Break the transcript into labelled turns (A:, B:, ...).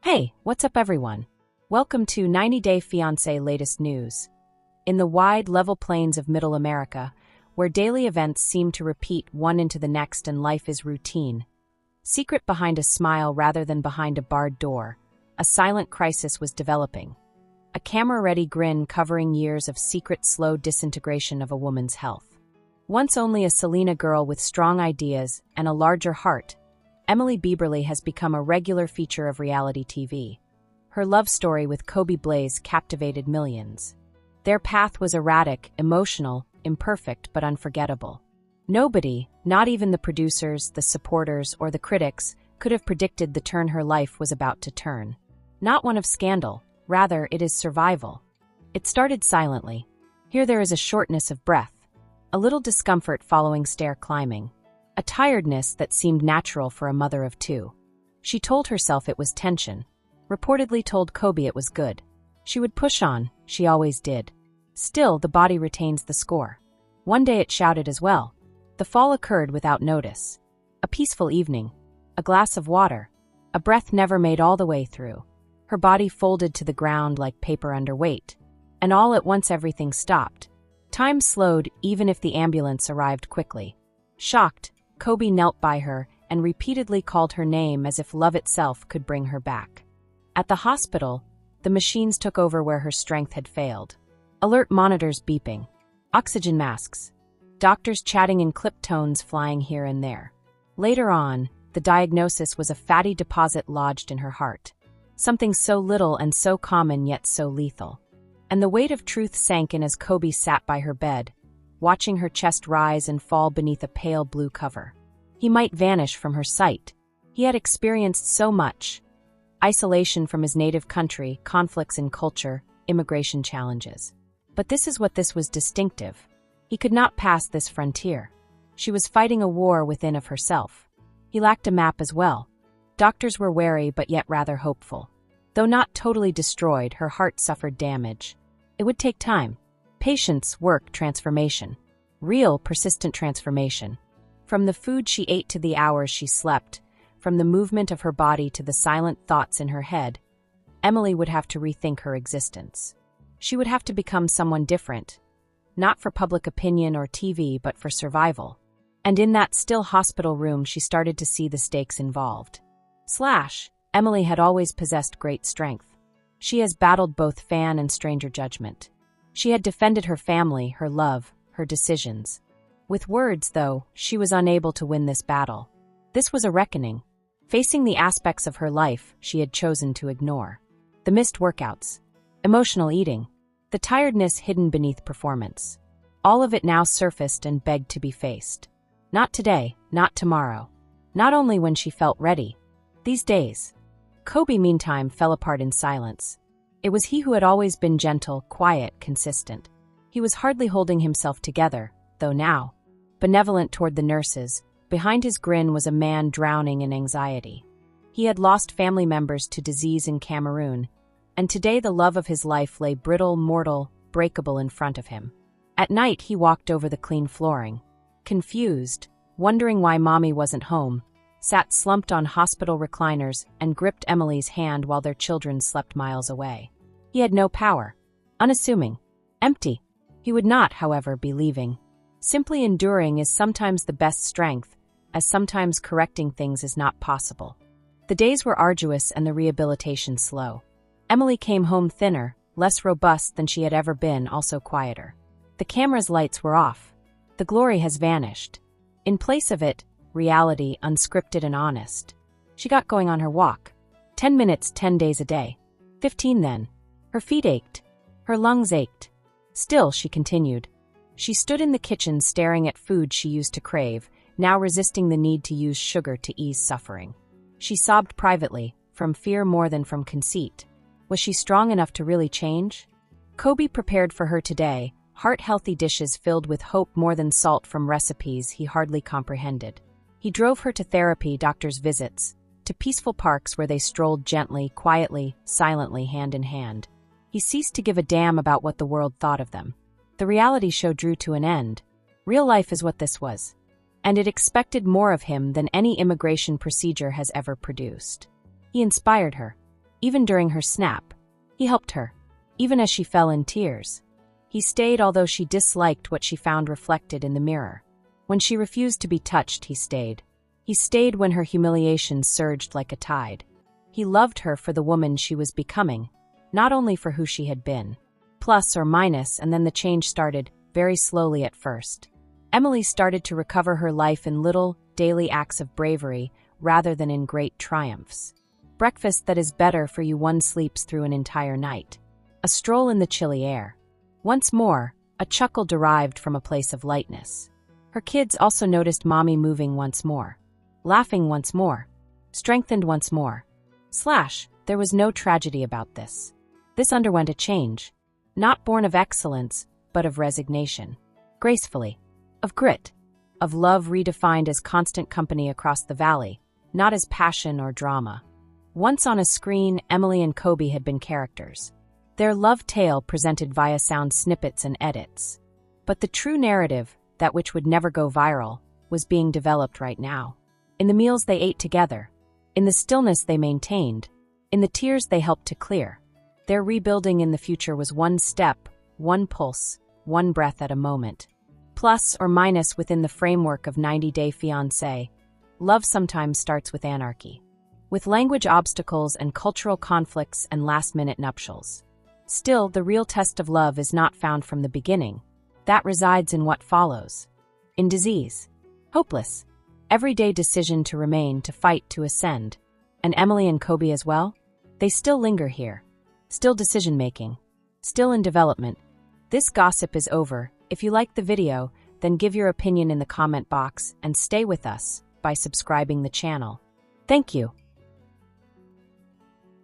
A: Hey, what's up everyone? Welcome to 90 Day Fiancé latest news. In the wide, level plains of Middle America, where daily events seem to repeat one into the next and life is routine, secret behind a smile rather than behind a barred door, a silent crisis was developing. A camera-ready grin covering years of secret slow disintegration of a woman's health. Once only a Selena girl with strong ideas and a larger heart, Emily Bieberly has become a regular feature of reality TV. Her love story with Kobe Blaze captivated millions. Their path was erratic, emotional, imperfect, but unforgettable. Nobody, not even the producers, the supporters, or the critics, could have predicted the turn her life was about to turn. Not one of scandal, rather it is survival. It started silently. Here there is a shortness of breath, a little discomfort following stair climbing. A tiredness that seemed natural for a mother of two. She told herself it was tension, reportedly told Kobe it was good. She would push on, she always did. Still, the body retains the score. One day it shouted as well. The fall occurred without notice. A peaceful evening. A glass of water. A breath never made all the way through. Her body folded to the ground like paper under weight. And all at once everything stopped. Time slowed even if the ambulance arrived quickly. Shocked, Kobe knelt by her and repeatedly called her name as if love itself could bring her back. At the hospital, the machines took over where her strength had failed. Alert monitors beeping. Oxygen masks. Doctors chatting in clipped tones flying here and there. Later on, the diagnosis was a fatty deposit lodged in her heart. Something so little and so common yet so lethal. And the weight of truth sank in as Kobe sat by her bed, watching her chest rise and fall beneath a pale blue cover. He might vanish from her sight. He had experienced so much. Isolation from his native country, conflicts in culture, immigration challenges. But this was distinctive. He could not pass this frontier. She was fighting a war within of herself. He lacked a map as well. Doctors were wary but yet rather hopeful. Though not totally destroyed, her heart suffered damage. It would take time. Patience, work, transformation. Real, persistent transformation. From the food she ate to the hours she slept, from the movement of her body to the silent thoughts in her head, Emily would have to rethink her existence. She would have to become someone different. Not for public opinion or TV, but for survival. And in that still hospital room she started to see the stakes involved. Emily had always possessed great strength. She has battled both fan and stranger judgment. She had defended her family, her love, her decisions. With words, though, she was unable to win this battle. This was a reckoning. Facing the aspects of her life she had chosen to ignore. The missed workouts. Emotional eating. The tiredness hidden beneath performance. All of it now surfaced and begged to be faced. Not today, not tomorrow. Not only when she felt ready. These days. Kobe, meantime, fell apart in silence. It was he who had always been gentle, quiet, consistent. He was hardly holding himself together, though now. Benevolent toward the nurses, behind his grin was a man drowning in anxiety. He had lost family members to disease in Cameroon, and today the love of his life lay brittle, mortal, breakable in front of him. At night he walked over the clean flooring. Confused, wondering why mommy wasn't home, sat slumped on hospital recliners and gripped Emily's hand while their children slept miles away. He had no power. Unassuming. Empty. He would not, however, be leaving. Simply enduring is sometimes the best strength, as sometimes correcting things is not possible. The days were arduous and the rehabilitation slow. Emily came home thinner, less robust than she had ever been, also quieter. The camera's lights were off. The glory has vanished. In place of it, reality, unscripted and honest. She got going on her walk. 10 minutes, 10 days a day. 15 then. Her feet ached. Her lungs ached. Still, she continued. She stood in the kitchen staring at food she used to crave, now resisting the need to use sugar to ease suffering. She sobbed privately, from fear more than from conceit. Was she strong enough to really change? Kobe prepared for her today, heart-healthy dishes filled with hope more than salt from recipes he hardly comprehended. He drove her to therapy, doctors' visits, to peaceful parks where they strolled gently, quietly, silently, hand in hand. He ceased to give a damn about what the world thought of them. The reality show drew to an end. Real life is what this was. And it expected more of him than any immigration procedure has ever produced. He inspired her. Even during her snap, he helped her, even as she fell in tears. He stayed although she disliked what she found reflected in the mirror. When she refused to be touched, he stayed. He stayed when her humiliation surged like a tide. He loved her for the woman she was becoming, not only for who she had been. Plus or minus, and then the change started, very slowly at first. Emily started to recover her life in little, daily acts of bravery rather than in great triumphs. Breakfast that is better for you, one sleeps through an entire night. A stroll in the chilly air. Once more, a chuckle derived from a place of lightness. Her kids also noticed mommy moving once more, laughing once more, strengthened once more. There was no tragedy about this. This underwent a change, not born of excellence, but of resignation. Gracefully, of grit, of love redefined as constant company across the valley, not as passion or drama. Once on a screen, Emily and Kobe had been characters. Their love tale presented via sound snippets and edits. But the true narrative, that which would never go viral, was being developed right now. In the meals they ate together, in the stillness they maintained, in the tears they helped to clear. Their rebuilding in the future was one step, one pulse, one breath at a moment. Plus or minus within the framework of 90 Day Fiancé, love sometimes starts with anarchy, with language obstacles and cultural conflicts and last-minute nuptials. Still, the real test of love is not found from the beginning. That resides in what follows. In disease, hopeless, everyday decision to remain, to fight, to ascend. And Emily and Kobe as well? They still linger here. Still decision-making. Still in development. This gossip is over. If you liked the video, then give your opinion in the comment box and stay with us by subscribing the channel. Thank you.